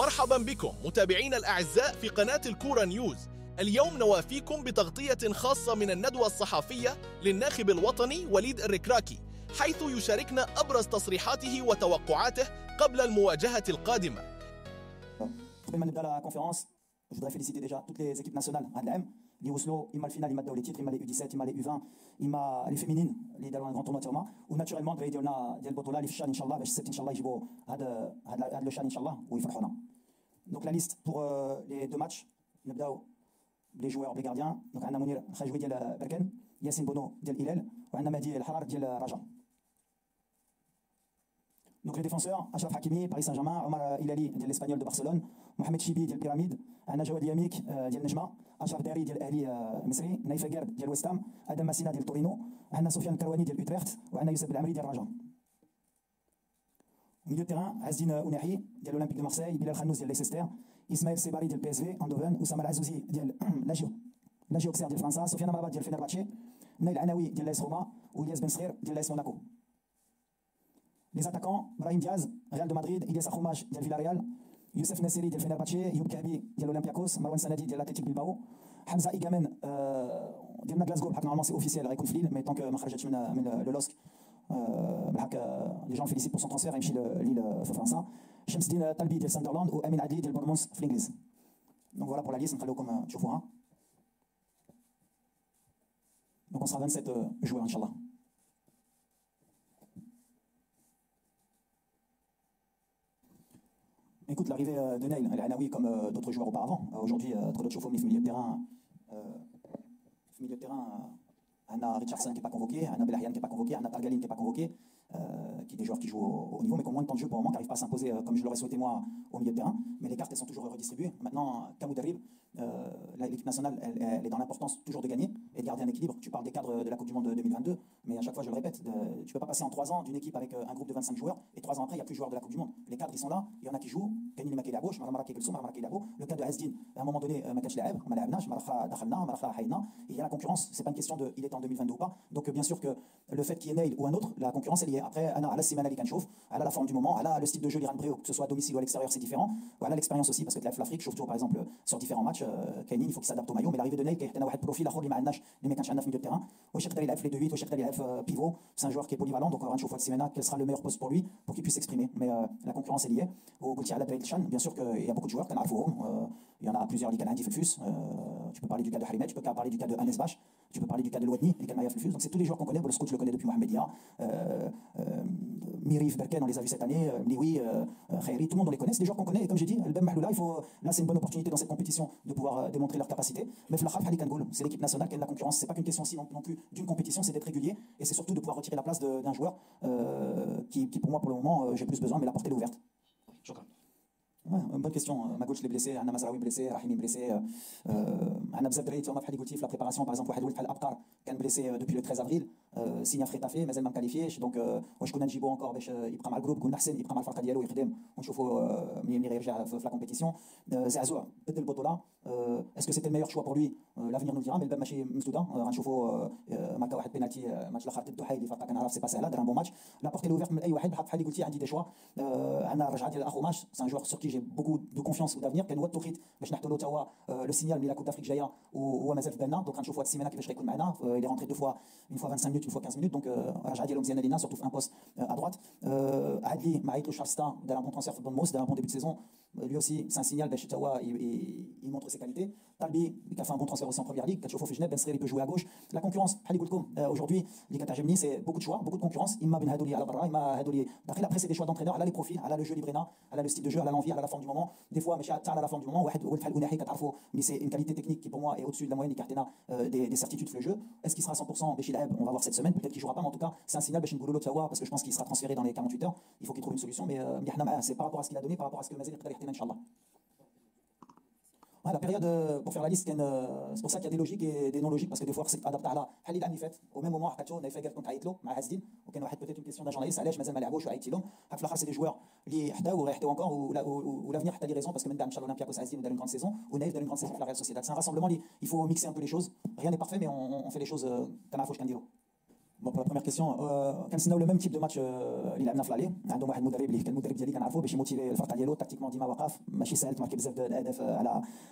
مرحبا بكم متابعينا الأعزاء في قناة الكورة نيوز. اليوم نوافيكم بتغطية خاصة من الندوة الصحفية للناخب الوطني وليد الركراكي، حيث يشاركنا أبرز تصريحاته وتوقعاته قبل المواجهة القادمة. قبل ما نبدا لا كونفيرونس je voudrais féliciter déjà toutes les équipes nationales هذا العام اللي وصلوا اما الفينال اما داو لي تيتر اما لي U17 اما لي U20 اما لي فيمينين اللي داروا ان غران تورنوا تاعهم وناتشورالمون دغيا يديرونا ديال البطوله اللي في الشان ان شاء الله باش السبت ان شاء الله يجيبوا هذا لو شان ان شاء الله ويفرحونا. دونك لا ليست بور لي دو ماتش نبداو بلي جوار بلي غارديان. دونك عندنا منير الخجوي ديال بركان، ياسين بونو ديال الهلال، وعندنا مهدي الحرار ديال رجاء. Donc les défenseurs, Achraf Hakimi, Paris Saint-Germain, Omar Hilali, de l'Espagnol de Barcelone, Mohamed Chibi, de Pyramide, Anna Jawad Yamik, de Nejma, Achraf Dari, de l'Ali Misri, Naïf Aguerd, de West Ham, Adam Massina, de Torino, Anna Sofiane Karouani, de Utrecht, et Youssef Belamri, de Raja. Au milieu de terrain, Azdine Ounahi, de l'Olympique de Marseille, Bilal Khannous, de Leicester, Ismaël Sebari, de PSV, Eindhoven, Oussama Azouzi, de l'Agio Auxerre, de France, Sofiane Amrabat, de Fenerbahçe, Nail Anaoui, de l'AS Roma, ou Ilyes Ben Srir, de l'AS Monaco. Les attaquants, Brahim Diaz, Real de Madrid, Ilyes Akhoumash, de Villarreal, Youssef Nesseri, de Fenerbahçe, Youb Kabi, de l'Olympiakos, Marwan Sanadi, de l'Athletic Bilbao, Hamza Igamen, de Glasgow, normalement c'est officiel, avec Lille, mais tant que Makharajat le LOSC, les gens le félicitent pour son transfert, et Lille France. Shamsdin Talbi, de Sunderland, ou Amin Adli, de Bournemouth, l'Inglise. Donc voilà pour la liste, comme Choufoura. Donc on sera 27 joueurs, Inch'Allah. Écoute, l'arrivée de Nail El-Anaoui, comme d'autres joueurs auparavant, aujourd'hui, Trodot Choufou, milieu de terrain, Anna Richardson qui n'est pas convoqué, Anna Belahian qui n'est pas convoqué, Anna Targalin qui n'est pas convoqué, qui des joueurs qui jouent au haut niveau, mais qui ont moins de temps de jeu pour le moment, qui n'arrivent pas à s'imposer comme je l'aurais souhaité moi au milieu de terrain. Mais les cartes, elles sont toujours redistribuées. Maintenant, Kamou Darib, l'équipe nationale, elle est dans l'importance toujours de gagner et de garder un équilibre. Tu parles des cadres de la Coupe du Monde de 2022, mais à chaque fois, je le répète, tu ne peux pas passer en 3 ans d'une équipe avec un groupe de 25 joueurs et 3 ans après, il n'y a plus de joueurs de la Coupe du Monde. Les cadres, ils sont là, il y en a qui jouent, Kenny Makei à gauche, Maramara Kekelso, Maramara Kekelabo. Le cas de Azdine, à un moment donné, Makash Laeb, Malabnash, Marafa Dakhalna, Marafa Haïna, il y a la concurrence, c'est pas une question de il est en 2022 ou pas. Donc, bien sûr que le fait qu'il y ait Nail ou un autre, la concurrence, elle y est. Après, Anna, la Simana Kanchouf, elle a la forme du moment, elle a le style de jeu l'Iran Bréo, que ce soit à domicile ou à l'extérieur, c'est différent. Elle a l'expérience aussi, parce que l'Afrique chauffe toujours, par exemple, sur différents matchs. Kenny, il faut qu'il s'adapte au maillot, mais l'arrivée de Nail, qui a un profil à Khorli Ma'anash, les mecs qui ont un milieu de terrain. Oshek Dali Laf, les 2-8, Oshek Dali Laf, pivot, c'est un joueur qui est polyvalent, donc on chauffe de Simena, quel sera le meilleur poste pour lui, pour qu'il puisse s'exprimer. Mais la concurrence est liée. Au Goutia Alabaïl Chan, bien sûr qu'il y a beaucoup de joueurs, il y en a plusieurs, Likanadi Fulfus, tu peux parler du cas de Harimet, tu peux parler du cas de Anes Bash, tu peux parler du cas de Louadni, Likanaya Fulfus, donc c'est tous les joueurs qu'on connaît, le scout je le connais depuis Mohamed Dia, Mirif Berken, on les a vus cette année, Mliwi, Khairi, tout le monde on les connaît, c'est des joueurs qu'on connaît, et comme j'ai dit, le Ben Mahloula, là c'est une bonne opportunité dans cette compétition de pouvoir démontrer leur capacité, mais Flachaf Halikan Goul, c'est l'équipe nationale qui a de la concurrence, c'est pas qu'une question aussi non plus d'une compétition, c'est d'être régulier, et c'est surtout de pouvoir retirer la place d'un joueur qui pour moi pour le moment j'ai plus besoin, mais la portée est ouverte. Ouais, une bonne question. Magouch est blessé, Anna Mazraoui blessé, Rahimi blessé, Anna Bzabdreit, on a fait la préparation par exemple, Wahed Wolf Al-Abqar, qui est blessé depuis le 13 avril, Signa Fretafé, mais elle m'a qualifié, donc je connais Jibo encore, il prend mal groupe, Gounahsen, il prend mal Farka Diallo, il redem, on chauffe la compétition. Zazoua, peut-être le Botola, est-ce que c'était le meilleur choix pour lui? L'avenir nous le dira, mais le Ben Machi Mstouda, on chauffe Maka Wahed Penalty, match la Khartib Touhaï, Farka Kanaraf, c'est passé là, un bon match. La portée est ouverte, mais Wahed, Hali Gouti a dit des choix. Anna Rajad Al-Akhoumash, c'est un joueur sur qui j'ai beaucoup de confiance d'avenir. Ken Wad Toukhit, باش نحطوا له توا le signal de la Coupe d'Afrique جايه وهو مازال في بالنا. Donc غنشوفوا هاد السيمانه كيفاش غيكون معنا. Il est rentré une fois 25 minutes, une fois 15 minutes. Donc رجعه ديالو مزيانه لينا, surtout un poste à droite. Adli مع Aïtou Charsta, dans un bon transfert de Bournemouth, dans un bon début de saison. Lui aussi, c'est un signal باش توا il montre ses qualités. Talbi qui a fait un bon transfert aussi en première ligue. كتشوفوا في جنيف, Ben Srir il peut jouer à gauche. La concurrence, بحال اللي قلت لكم aujourd'hui اللي كتعجبني c'est beaucoup de choix, beaucoup de concurrence. إما بين هادو اللي على برا, إما هادو اللي داخل. Après c'est des choix d'entraîneur, elle a les profils, elle a le jeu Librena, elle a le style de jeu, elle a l'envie, elle a la forme du moment. Des fois ماشي تاع la forme du moment, واحد ولد بحال Ounahi كتعرفوا, mais c'est une qualité technique qui pour moi est au-dessus de la moyenne, qui a des certitudes sur le jeu. Est-ce qu'il sera 100% باش يلعب? On va voir cette semaine, peut-être qu'il jouera pas, mais en tout cas c'est un signal باش نقولوا له توا, parce que je pense qu'il sera transféré dans les 48 heures. Il faut qu'il trouve une solution, mais c'est par rapport à ce qu'il a donné, par rapport à ce que Mazel يقدر يحتنا إن شاء الله. La période pour faire la liste, c'est pour ça qu'il y a des logiques et des non logiques, parce que des fois c'est adapté à la Khalid Amifet au même moment Hakacho n'a fait quelqu'un qui a été مع Hazdin, ou qu'il y a peut-être une question d'un journaliste علاش مازال ما لعبوش وعيطي لهم. في الاخر c'est des joueurs اللي يحتاجوا ويحتاجوا encore, ou l'avenir حتى لي raison, parce que même dans Inch'Allah Olympiakos Hazdin dans une grande saison, ou Naïf dans une grande saison pour la Real Sociedad. C'est un rassemblement, il faut mixer un peu les choses. Rien n'est parfait, mais on fait les choses كما عرفوش كنديروا. Bon, pour la première question, كنتسناو le même type de match اللي لعبنا في الالي. عندهم واحد المدرب اللي كان المدرب ديالي كنعرفوه باش يموتيفي الفرقه ديالو تكتيكمون ديما واقف ماشي ساهل تماركي بزاف د الاهداف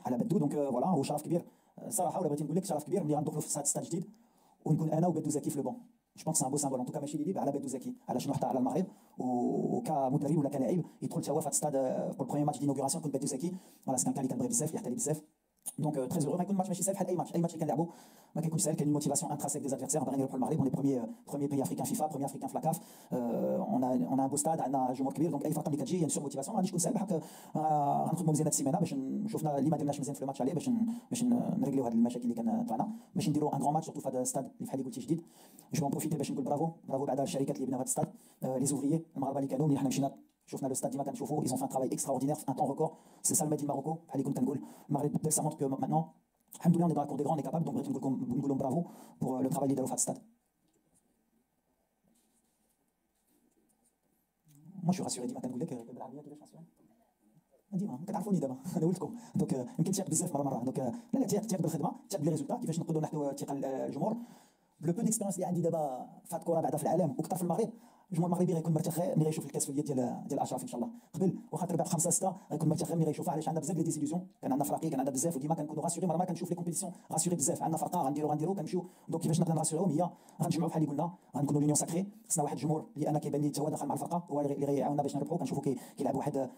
على بدو. دونك فوالا هو شرف كبير صراحه، ولا بغيتي نقول لك شرف كبير ملي غندخلوا في ستاد جديد ونكون انا وبدو زكي في لو بون. جو بونس ان بو سامبول ان توكا ماشي لي على بدو زكي على شنو حتى على المغرب وكمدرب ولا كلاعب يدخل حتى هو في هذا الستاد بور البروميير ماتش دينوغوراسيون كنت بدو زكي. فوالا سكان اللي كنبغي بزاف يحتاج بزاف. Donc très heureux. غيكون ماتش ماشي سهل بحال اي ماتش اللي كنلعبوا ما كيكونش سهل. كاين موتيفاسيون انتراسيك دي زادفيرسير. باغيين نروحوا للمغرب. اون بروميير بي افريكان فيفا بروميير افريكان في لاكاف. اون ان بو ستاد عندنا جمهور كبير. دونك اي فرقه اللي كتجي سور موتيفاسيون ما غاديش تكون سهل بحال غنخدموا مزيان هاد السيمانه باش شفنا اللي ما درناش مزيان في الماتش عليه باش نريغليو هاد المشاكل اللي كانت طلعنا باش نديروا ان غران ماتش سورتو في هذا الستاد اللي بحال اللي قلتي جديد. جو بروفيتي باش نقول برافو بعد الشركات اللي بناو هذا الستاد لي زوفريي المغاربه اللي كانوا ملي حنا مشينا شفنا لو ستاد ديما كنشوفوا ils ont fait un travail extraordinaire في un temps record. C'est ça le made in Morocco بحال اللي كنت كنقول. المغرب بدل ça montre que maintenant الحمد لله on est dans la cour des grands, on est capable. donc بغيت نقول لهم برافو pour le travail اللي داروا في هذا الستاد. moi je suis rassuré ديما كنقول لك بالعربيه كيفاش راسيوري ديما كتعرفوني دابا انا ولدكم. دونك يمكن تيق بزاف مره. دونك لا تيق بالخدمه تيق بلي ريزولتا كيفاش نقدروا نحطوا الثقه الجمهور. بلو بو ديكسبيريونس اللي عندي دابا في هاد الكره بعدا في العالم وكثر في المغرب. الجمهور المغربي غيكون مرتاح ملي غيشوف الكاس في اليد ديال الاشراف ان شاء الله. قبل واخا تربح 5-6 غيكون مرتاح ملي غيشوفها. علاش عندنا بزاف لي ديزيليزيون. كان عندنا فراقي كان عندنا بزاف وديما كنكونوا راسيوري. ما كنشوف لي كومبيتيسيون راسيوري بزاف. عندنا فرقه غنديروا كنمشيو. دونك كيفاش نقدر نراسيوريهم هي غنجمعوا بحال اللي قلنا غنكونوا لونيون ساكري. خصنا واحد الجمهور اللي انا كيبان لي حتى هو داخل مع الفرقه هو اللي غيعاوننا باش نربحوا. كنشوفوا كيلعب واحد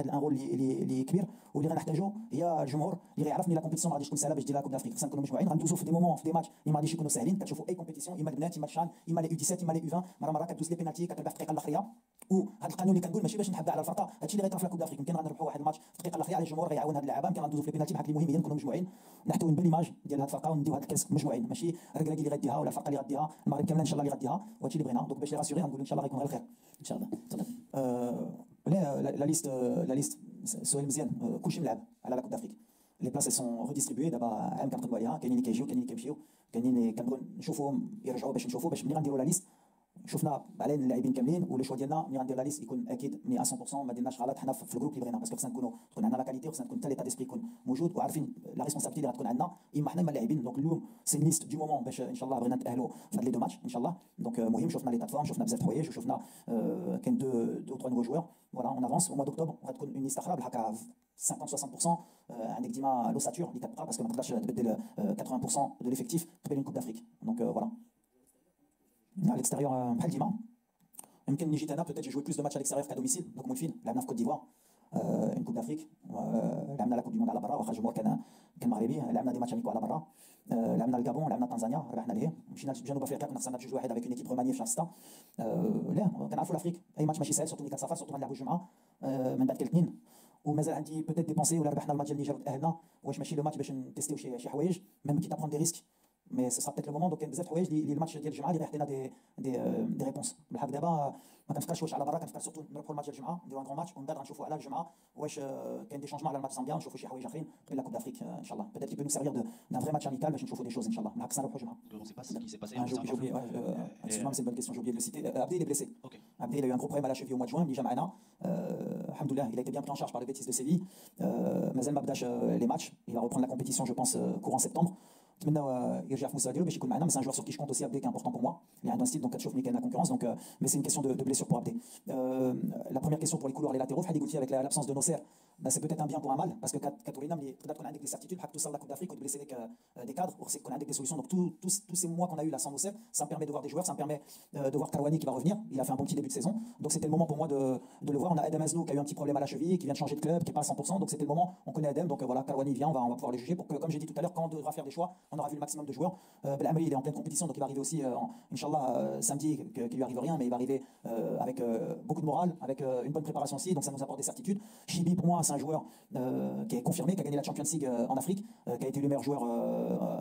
ان رول اللي كبير واللي غنحتاجوا هي الجمهور اللي غيعرف ملي لا كومبيتيسيون ما غاديش تكون سهله باش دير لا كوب دافريك. خصنا نكونوا مجموعين. غندوزوا في دي مومون في دي ماتش اللي ما غاديش يكونوا ساهلين. كتشوفوا اي كومبيتيسيون اما البنات اما الشان اما لي U17 اما لي U20 مره كدوز لي بينالتي كتربح في الدقيقه الاخيره. وهذا القانون اللي كنقول ماشي باش نحبها على الفرقه. هادشي اللي غيطرا في لا كوب دافريك. يمكن غنربحوا واحد الماتش في الدقيقه الاخيره على الجمهور غيعاون هاد اللعابه. يمكن غندوزوا في البينالتي بحال اللي مهم هي نكونوا مجموعين نحتوين باليماج ديال هاد الفرقه ونديو هاد الكاس مجموعين. ماشي ركراكي اللي غاديها ولا الفرقه اللي غاديها. المغرب كامله ان شاء الله اللي غاديها وهادشي اللي بغينا. دونك باش لي راسيوري غنقول ان شاء الله غيكون غير الخير ان شاء الله. لا لا ليست سؤال مزيان. كلشي ملعب على لا كوب دافريك. لي بلاص سون ريديستريبيي. دابا عام كنقدروا عليها. كاينين اللي كيجيو كاينين اللي كيمشيو كاينين اللي كنبغيو نشوفوهم يرجعوا باش نشوفوا باش ملي غنديروا لا ليست شفنا على اللاعبين كاملين. ولو شوا ديالنا ملي غندير لا ليست يكون اكيد ملي 100% ما درناش غلط حنا في الجروب اللي بغينا. باسكو خصنا تكون عندنا لا كاليتي وخصنا تكون حتى ليطا ديسبري يكون موجود وعارفين لا ريسبونسابيلتي اللي غتكون عندنا اما حنا اما اللاعبين. دونك اليوم سي ليست دو مومون باش ان شاء الله بغينا نتاهلوا في هاد لي دو ماتش ان شاء الله. دونك مهم شفنا لي بلاتفورم شفنا بزاف د الحوايج وشفنا كاين دو تروا نوفو جوار. فوالا اون افونس او موا دوكتوبر غتكون اون ليست اخرى بالهكا 50-60%. عندك ديما لوساتور اللي كتبقى باسكو ما تقدرش تبدل 80% دو ليفيكتيف قبل اون كوب دافريك. دونك فوالا على الاكستيريور بحال ديما. يمكن نجي انا بوتيت جوي بلوس دو ماتش على الاكستيريور كا دوميسيل. دونك مولفين لعبنا في كوت ديفوار اون كوب دافريك. لعبنا لا كوب دي موند على برا واخا الجمهور كان مغربي. لعبنا دي ماتش اميكو على برا. لعبنا الكابون لعبنا تنزانيا ربحنا ليه. مشينا لجنوب افريقيا كنا خسرنا بجوج واحد افيك اون ايكيب رومانيه في شهر 6. لا كنعرفوا لافريك اي ماتش ماشي سهل سورتو ملي كتسافر سورتو غنلعبوا الجمعه من بعد الاثنين. ومازال عندي بوتيت دي بونسي ولا ربحنا الماتش ديال النيجر وتاهلنا واش ماشي لو ماتش باش نتيستيو شي حوايج ميم كي تابرون دي ريسك. مي سي سا بيت لو مومون. دونك كاين بزاف حوايج اللي الماتش ديال الجمعه اللي غيعطينا دي ريبونس. بالحق دابا ما كنفكرش واش على برا. كنفكر سورتو نربحوا الماتش ديال الجمعه نديروا ان غران ماتش ومن بعد غنشوفوا على الجمعه واش كاين دي شونجمون على الماتش زامبيان نشوفوا شي حوايج اخرين قبل لا كوب دافريك ان شاء الله. بيتيت كي بو نو سيرفير دان فري ماتش اميكال باش نشوفوا دي شوز ان شاء الله. بالعكس نربحوا الجمعه. On sait pas ce qui s'est passé. J'ai oublié. Excuse-moi, c'est une bonne question. J'ai oublié de le citer. Abdi, il est blessé. Abdi, il a eu un gros problème à la cheville au mois de juin. Il est jamais Alhamdoulilah, il a été bien pris en charge par le Betis de Séville. Mazel Mabdash les matchs. Il va reprendre la compétition, je pense, courant septembre. Maintenant, il gère Moussa Diallo, mais c'est un joueur sur qui je compte aussi. Abdé qui est important pour moi. Il a un style, donc Katchouf, mais il y a la concurrence. Donc, mais c'est une question de blessure pour Abdé. La première question pour les couloirs, les latéraux, Fadi Goutier avec l'absence de Nosser, c'est peut-être un bien pour un mal, parce que Katourina, peut-être qu'on a des certitudes, tout ça, la Coupe d'Afrique, on blesser avec des cadres, ou qu'on a des solutions. Donc, tous ces mois qu'on a eu là sans Nosser, ça me permet de voir des joueurs, ça me permet de voir Karouani qui va revenir. Il a fait un bon petit début de saison. Donc, c'était le moment pour moi de le voir. On a Adam Aznou qui a eu un petit problème à la cheville, qui vient de changer de club, qui n'est pas à 100%. Donc, c'était le moment. On connaît Adam. Donc, voilà, Karouani vient, on va pouvoir les juger. Pour que, comme j'ai dit tout à l'heure, quand on devra faire des choix, on aura vu le maximum de joueurs. Belhamri, il est en pleine compétition, donc il va arriver aussi, Inch'Allah, samedi, qu'il lui arrive rien, mais il va arriver avec beaucoup de morale, avec une bonne préparation aussi, donc ça nous apporte des certitudes. Chibi, pour moi, c'est un joueur qui est confirmé, qui a gagné la Champions League en Afrique, qui a été le meilleur joueur,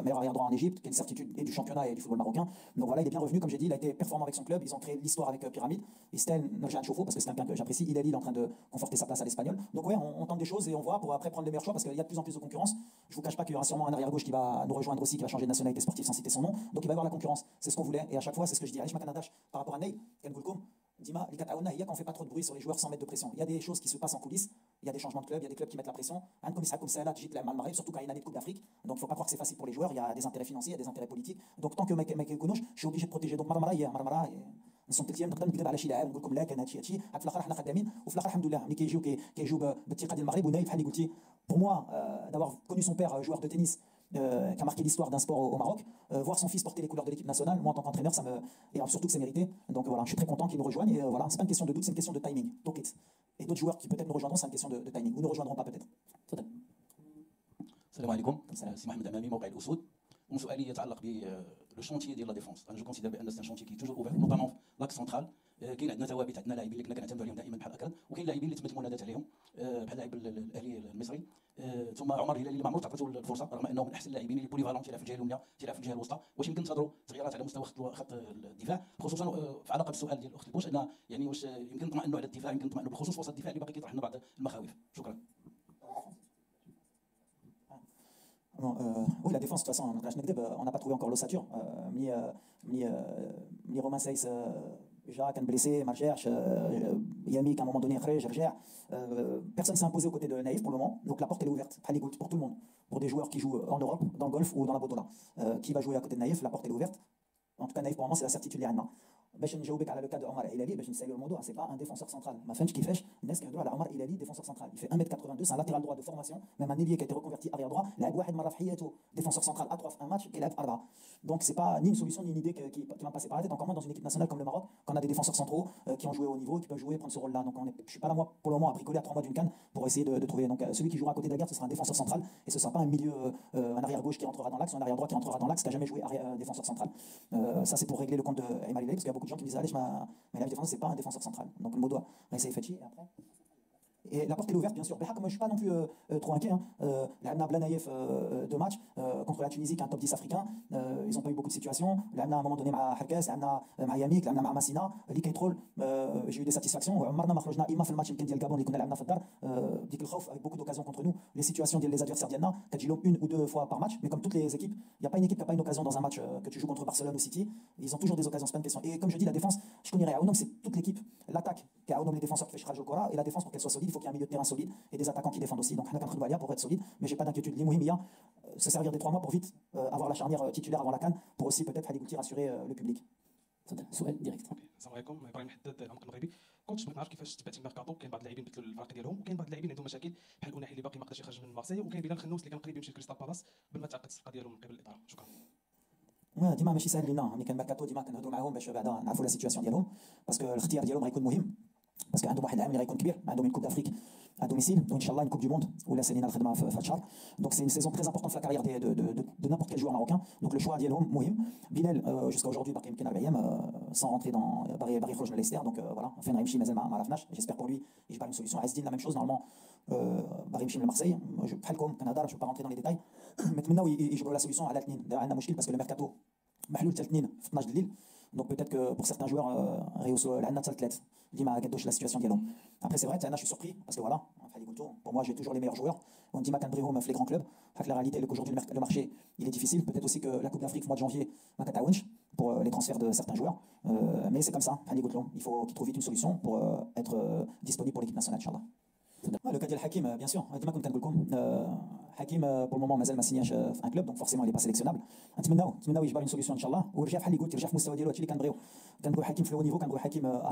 meilleur arrière droit en Égypte, qui a une certitude et du championnat et du football marocain. Donc voilà, il est bien revenu, comme j'ai dit, il a été performant avec son club, ils ont créé l'histoire avec Pyramide. Et Stel Noljan Chofo, parce que c'est quelqu'un que j'apprécie, il est en train de conforter sa place à l'Espagnol. Donc ouais, on tente des choses et on voit pour après prendre les meilleurs choix, parce qu'il y a de plus en plus de concurrence. Je vous cache pas qu'il y aura sûrement un arrière gauche qui va nous rejoindre aussi, qui va changer de nationalité sportive sans citer son nom. Donc il va y avoir la concurrence, c'est ce qu'on voulait. Et à chaque fois, c'est ce que je dis, Alish Makanadash par rapport à Ney, Dima, les Kataouna, il y a qu'on fait pas trop de bruit sur les joueurs sans mettre de pression. Il y a des choses qui se passent en coulisses, il y a des changements de club, il y a des clubs qui mettent la pression. Comme ça, là, surtout quand il y a une année de Coupe d'Afrique. Donc il ne faut pas croire que c'est facile pour les joueurs, il y a des intérêts financiers, il y a des intérêts politiques. Donc tant que mec je suis obligé de protéger. Donc Marmara, نصوم ثلاث ايام نقدر نكذب على شي لاعب نقول لكم لا كان هادشي عاد في الاخر حنا خدامين وفي الاخر الحمد لله ملي كيجيو بالثقه ديال المغرب ونايف بحال اللي قلتي pour moi d'avoir connu son père joueur de tennis qui a marqué l'histoire d'un sport au Maroc, voir son fils porter les couleurs de l'équipe nationale, moi en tant qu'entraîneur, ça me et surtout que c'est mérité. Donc voilà, je suis très content qu'il nous rejoigne et voilà, c'est pas une question de doute, c'est une question de timing. Donc et d'autres joueurs qui peut-être nous rejoindront, c'est une question de timing ou ne rejoindront pas peut-être. السلام عليكم سي محمد امامي موقع الاسود وسؤالي يتعلق لو شونتيي ديال لا ديفونس انا جو كونسيدير بان سي شونتيي كي توجور اوفير نوطامون لاك سونترال كاين عندنا ثوابت عندنا لاعبين اللي كنا كنعتمدوا عليهم دائما بحال اكرم وكاين لاعبين اللي تمت المنادات عليهم بحال اللاعب الاهلي المصري ثم عمر الهلالي اللي ما عمرو تعطيته الفرصه رغم انه من احسن اللاعبين اللي بوليفالون تيلعب في الجهه اليمنى تيلعب في الجهه الوسطى واش يمكن ننتظروا تغييرات على مستوى خط الدفاع خصوصا في علاقه بالسؤال ديال الاخت البوش ان يعني واش يمكن نطمئنوا على الدفاع يمكن نطمئنوا بالخصوص وسط الدفاع اللي باقي كيطرح لنا بعض المخاوف شكرا. Oui, la défense, de toute façon, on n'a pas trouvé encore l'ossature. Ni Romain Seyss, Jacques, un blessé, Marcherche, Yamik, à un moment donné, Gerger. Personne ne s'est imposé aux côtés de Naïf pour le moment. Donc la porte elle est ouverte. Pour tout le monde. Pour des joueurs qui jouent en Europe, dans le golf ou dans la Botola. Qui va jouer à côté de Naïf, la porte elle est ouverte. En tout cas, Naïf pour le moment, c'est la certitude. باش نجاوبك على لو كاد عمر الهلالي باش نساليو الموضوع سي با ان ديفونسور سنترال ما فهمتش كيفاش الناس كيهضروا على عمر الهلالي ديفونسور سنترال il fait 1m82 c'est un latéral droit de formation même un ailier qui a été reconverti arrière droit لعب واحد مره في حياته défenseur central à 3 في un match كيلعب 4 donc c'est pas ni une solution ni une idée qui m'a passé par la tête encore moins dans une équipe nationale comme le Maroc quand on a des défenseurs centraux qui ont joué au niveau qui peuvent jouer prendre ce rôle là donc je suis pas là moi pour le moment à bricoler à 3 mois d'une canne pour essayer de trouver donc celui qui jouera à côté de la garde ce sera un défenseur central et ce sera pas un milieu un arrière gauche qui rentrera dans l'axe ou un arrière droit qui rentrera dans l'axe qui a jamais joué défenseur central ça c'est pour régler le compte de Aïma Lilay parce qu'il y a beaucoup de gens qui me disent allez mais la défense c'est pas un défenseur central donc le mot doit essayer Fetchi et après et la porte est ouverte bien sûr. Moi je suis pas non plus trop inquiet. L'Amna Blanaïef 2 matchs contre la Tunisie qui est un top 10 africain. Ils n'ont pas eu beaucoup de situations. L'Amna à un moment donné مع حركاس, l'Amna مع Yamik, l'Amna مع Massina, اللي كيترول j'ai eu des satisfactions. وعمرنا ما خرجنا إما في الماتش يمكن ديال الجابون اللي كنا لعبنا في الدار ديك الخوف avec beaucoup d'occasions contre nous. Les situations ديال les adversaires ديالنا كتجيلهم une ou deux fois par match mais comme toutes les équipes, il y a pas une équipe qui a pas une occasion dans un match que tu joues contre Barcelone ou City. Ils ont toujours des occasions, c'est pas une question. Et comme je dis la défense, je connais rien. C'est toute l'équipe. L'attaque qui a les défenseurs qui fait Shraj Kora et la défense pour qu'elle soit solide, il faut qu'il y ait un milieu de terrain solide et des attaquants qui défendent aussi. Donc, on a pour être solide, mais j'ai pas d'inquiétude. L'Imouhimia, se servir des 3 mois pour vite avoir la charnière titulaire avant la CAN pour aussi peut-être Haligouti rassurer le public. سؤال ديريكت. السلام عليكم ابراهيم حداد العمق المغربي كنت بغيت نعرف كيفاش تبعتي الميركاتو كاين بعض اللاعبين بدلوا الفرق ديالهم وكاين بعض اللاعبين عندهم مشاكل بحال اوناحي اللي باقي ما قدرش يخرج من مارسيل وكاين بلال خنوس اللي كان قريب يمشي لكريستال بالاس قبل ما تعقد الصفقه ديالو من قبل الاداره شكرا. ديما ماشي ساهل لينا ملي كان ميركاتو ديما كنهضروا معاهم باش بعدا نعرفوا لا سيتوياسيون ديالهم باسكو الاختيار ديالهم غيكون مهم باسكو عندهم واحد العام اللي غيكون كبير عندهم une coupe d'Afrique à domicile وان شاء الله une coupe du monde ولا سالينا الخدمه في هذا الشهر donc c'est une saison très importante في la carrière de n'importe quel joueur marocain donc le choix ديالهم مهم بلال jusqu'à aujourd'hui باقي يمكن 4 ايام sans rentrer dans باغي يخرج من ليستر donc voilà فين غيمشي مازال ما عرفناش j'espère pour lui يجبر une solution عز الدين la même chose normalement باغي يمشي من مارسيل بحالكم كنهضر je peux pas rentrer dans les détails نتمناو يجبروا la solution على الاثنين عندنا مشكل باسكو الميركاتو محلول حتى الاثنين في 12 الليل donc peut-être que pour certains joueurs غيوصلوا لعندنا حتى الثلاث اللي ما قدوش la situation ديالهم après c'est vrai je suis surpris parce que voilà pour moi j'ai toujours les meilleurs joueurs on dit ما كنبغيهم في les grands clubs حيت la réalité qu'aujourd'hui le marché il est difficile peut-être aussi que la Coupe d'Afrique mois de janvier ما كتعاونش pour les transferts de certains joueurs mais c'est comme ça il faut qu'ils trouvent vite une solution pour être disponible pour l'équipe nationale inchallah. Le cas de Hakim, bien sûr, ديما كنت كنقول لكم حكيم pour le moment مازال ما سينياش في un club donc forcément il est pas sélectionnable. نتمناو يجبر une solution ان شاء الله ورجع بحال اللي قلت يرجع في المستوى ديالو هادشي اللي كنبغيو حكيم في لو نيفو كنبغيو حكيم 100%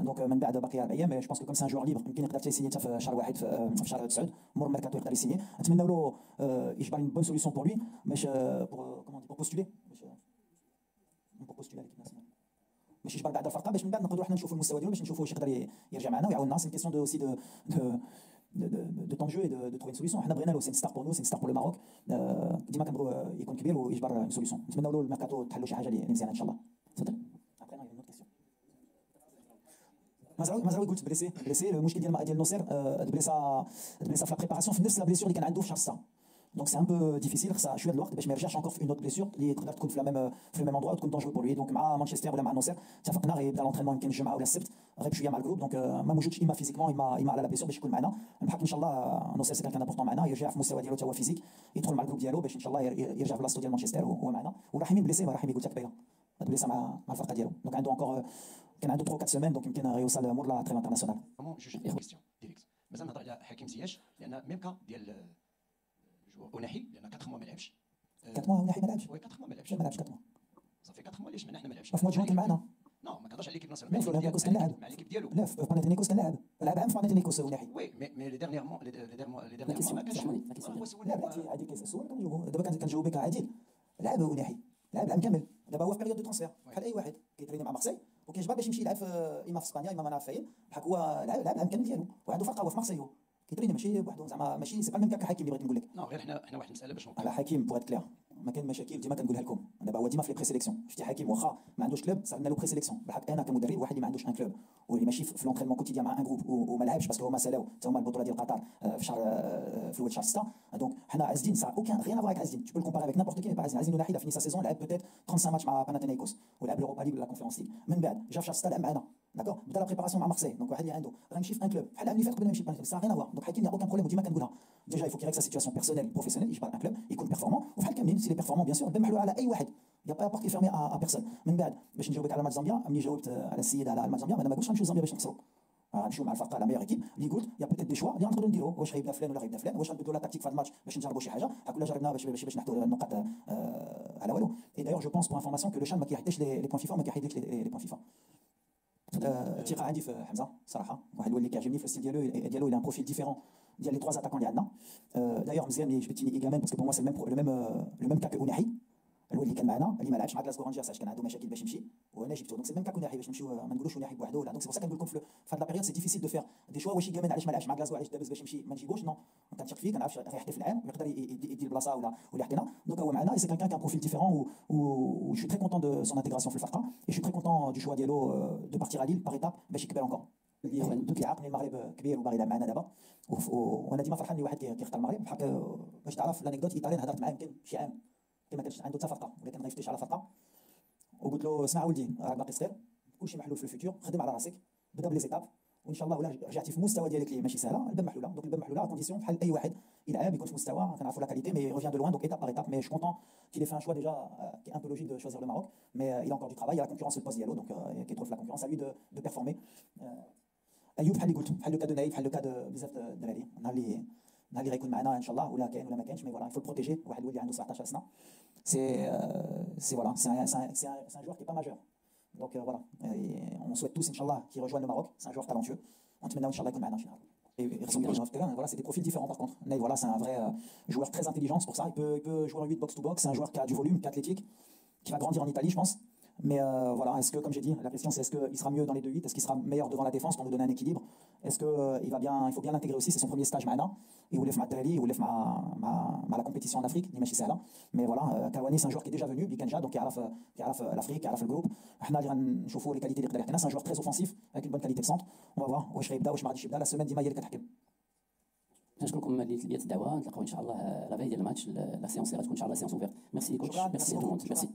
donc من بعد باقي 4 ايام جو بونس كو كوم سي ان جوار ليبر يمكن يقدر حتى يسيني حتى في شهر واحد في شهر 9 مور الميركاتو يقدر يسيني نتمناو له يجبر une bonne solution pour lui باش pour postuler à l'équipe nationale باش يجبر بعد الفرقه باش من بعد نقدروا حنا نشوفوا المستوى ديالو باش نشوفوا واش يقدر يرجع معنا ويعاوننا سي كيسيون aussi de temps de jeu et de trouver une solution. حنا بغينا له c'est une star pour nous c'est une star pour le Maroc ديما كنبغيو يكون كبير ويجبر une solution نتمناو له الميركاتو تحلوا شي حاجه اللي مزيانه ان شاء الله. تفضل. مزراوي قلت بليسي المشكل ديال نوصير تبليسا في لا بريباراسيون في نفس لا بليسيور اللي كان عنده في شهر 6 donc c'est un peu difficile خصها شويه د الوقت باش ما يرجعش encore في une autre blessure اللي تقدر تكون في le même endroit وتكون dangereux pour lui donc مع مانشستر ولا مع النصر اتفقنا غيبدا لونترينمون يمكن الجمعه ولا السبت غيب شويه مع الجروب دونك ما موجودش اما فيزيكمون اما على لا بليسيور باش يكون معنا نحب ان شاء الله النصر سي كان امبورطون معنا يرجع في المستوى ديالو حتى هو فيزيك يدخل مع الجروب ديالو باش ان شاء الله يرجع في بلاصتو ديال مانشستر وهو معنا ورحيمي بليسي رحيمي قلت لك باينه بليسا مع الفرقه ديالو دونك عنده encore كان عنده 3 4 سيمين دونك يمكن يوصل مور لا تريف انترناسيونال. كومون جوج كيستيون ديريكت مازال نهضر على حكيم زياش لان ميم كا ديال اوناحي لان 4 موا ما لعبش 4 موا اوناحي ما لعبش. وي 4 موا ما لعبش. ما لعبش 4 موا صافي 4 موا ليش معناه حنا ما لعبش. في موا جوان كان معنا. نو ما كنهضرش على ليكيب لا في باناتينيكوس كان لاعب. مع ليكيب ديالو. لا في باناتينيكوس كان لاعب. لعب عام في باناتينيكوس اوناحي. وي مي لي ديرنييرمون لا كيسيون ما كانش لا كيسيون هو لا سولنا بلاتي هذيك السؤال كنجاوبو دابا كنجاوبك عادل. لعب اوناحي لعب العام كامل دابا هو في بيريود دو ترونسفير بحال اي واحد كيتريني مع مارسي وكيجبر باش يمشي يلعب اما في اسبانيا اما ما نعرف فين بحال هو لعب العام كامل ديالو وعنده فرقه هو في مارسي هو كيتريني ماشي بوحدو زعما ماشي سي با ميم كا حكيم اللي بغيت نقول لك. نو غير حنا واحد المساله باش على حكيم بوغ كلير ما كاين مشاكل ديما كنقولها لكم دابا هو ديما في لي بري سيليكسيون شفتي حكيم واخا ما عندوش كلوب صرنا له بري سيليكسيون بالحق انا كمدرب واحد اللي ما عندوش ان كلوب واللي ماشي في لونترينمون كوتيديان مع ان جروب وما لعبش باسكو هما سالاو حتى هما البطوله ديال قطر في شهر في اول شهر 6 دونك حنا عزين سا اوكان ريان افوار عزين tu peux le comparer avec n'importe qui pas عزين وحيد فيني سا سيزون لعب بوتيت 35 ماتش مع باناتينيكوس ولعب لوروبا ليغ ولا كونفيرونس ليغ من بعد جا في شهر 6 لعب معنا داكور بدا لا بريباراسيون مع مارسي دونك واحد اللي عنده راه يمشي في ان كلوب بحال العام اللي فات قبل ما يمشي باناتينيكوس سا ريان افوار دونك حكيم اوكان بروبليم وديما كنقولها ديجا il faut qu'il règle sa situation personnelle professionnelle يجبر ان كلوب يكون بيرفورمون وفحال كاملين سي لي بيرفورمون بيان سور بان محلول على اي واحد يا با بارتي فيرمي ا بيرسون من بعد باش نجاوبك على ماتش زامبيا ملي جاوبت على السيد على ماتش زامبيا انا ما قلتش غنمشيو زامبيا باش نخسروا غنمشيو مع الفرقه لا ميور ايكيب اللي قلت يا بوتيت دي شوا اللي نقدروا نديرو واش غيبدا فلان ولا غيبدا فلان واش غنبدلوا لا تاكتيك في هذا الماتش باش نجربوا شي حاجه كلها جربنا باش نحطوا النقاط على والو اي دايور جو بونس بور انفورماسيون كو لو شان ما كيحيدش لي بوان فيفا ما كيحيدش لي بوان فيفا. الثقه عندي في حمزه صراحه واحد اللي كيعجبني في الستيل ديالو il a un profil différent ديال لي 3 اتاكون اللي عندنا دايور مزيان اللي جبتيني ايغامان باسكو بور موا سي لو ميم كا كو اوناحي الولد اللي كان معنا اللي ما لعبش مع كلاسكو رانجرز علاش كان عنده مشاكل باش يمشي وانا جبته دونك سي ميم كا كوناحي باش نمشيو ما نقولوش وناحي بوحدو ولا دونك سي بور سا كنقول لكم في هاد لا بيريود سي ديفيسيل دو فير دي شوا واش ايغامان علاش ما لعبش مع كلاسكو علاش دابز باش يمشي ما نجيبوش نو كنثق فيه كنعرف غيحترف العام ويقدر يدير البلاصه ولا يعطينا دونك هو معنا سي كان بروفيل ديفيرون و جو سوي تري كونتون دو سون انتيغراسيون في الفرقه اي جو تري كونتون دو شوا ديالو دو بارتير ا ليل بار ايتاب باش يكبر انكور اللي عاقني المغرب كبير وباغي يلعب معنا دابا وانا ديما فرحان لي واحد كيختار المغرب بحال باش تعرف لانيكدوت ايطاليان هضرت معاه يمكن شي عام ما كانش عنده حتى فرقه ولكن ما يفتش على فرقه وقلت له اسمع ولدي راك باقي صغير كلشي محلول في الفيتور خدم على راسك بدا بلي زيتاب وان شاء الله ولا رجعتي في المستوى ديالك اللي ماشي سهله الباب محلوله دونك الباب محلوله كونديسيون بحال اي واحد يلعب يكون في مستوى كنعرفوا لا كاليتي مي ريفيان دو لوان دونك ايتاب بار ايتاب مي جو كونتون كي لي في ان شوا ديجا كي ان بو لوجيك دو شوزير لو ماروك مي il a encore du travail il y a la concurrence في البوست ديالو دونك كي تروح في لا concurrence à lui de performer ايوب بحال اللي قلت بحال لو كا دو نايف بحال لو كا دو بزاف الدراري نهار اللي غيكون معنا ان شاء الله ولا كاين ولا ما كاينش مي فوالا il faut le protéger واحد الولد عنده 17 سنه c'est voilà c'est un joueur qui est pas majeur donc voilà on souhaite tous inchallah qu'il rejoigne le Maroc c'est un joueur talentueux ونتمنى ان شاء الله يكون معنا شي نهار voilà c'est des profils différents par contre Ney voilà c'est un vrai joueur très intelligent c'est pour ça il peut jouer en 8 box to box c'est un joueur qui a du volume qui est athlétique qui va grandir en Italie je pense mais voilà est-ce que comme j'ai dit la question c'est est-ce qu'il sera mieux dans les 2-8 est-ce qu'il sera meilleur devant la défense pour nous donner un équilibre est-ce que il faut bien l'intégrer aussi c'est son premier stage معنا يولف مع الدراري يولف مع la compétition en Afrique اللي ماشي سهله mais voilà Kawani c'est un joueur qui est déjà venu بيكنجا donc يعرف l'Afrique يعرف الجروب احنا اللي غنشوفوا لي كاليتي اللي يقدر يعطينا c'est un joueur très offensif avec une bonne qualité de centre on va voir واش غيبدا واش ما غاديش يبدا لا سيمين ديما هي اللي كتحكم نشكركم اللي تلبيات الدعوه نتلاقاو ان شاء الله لا فاي ديال الماتش لا سيونس اللي غتكون ان شاء الله سيونس اوفيرت ميرسي كوتش ميرسي تو مونت ميرسي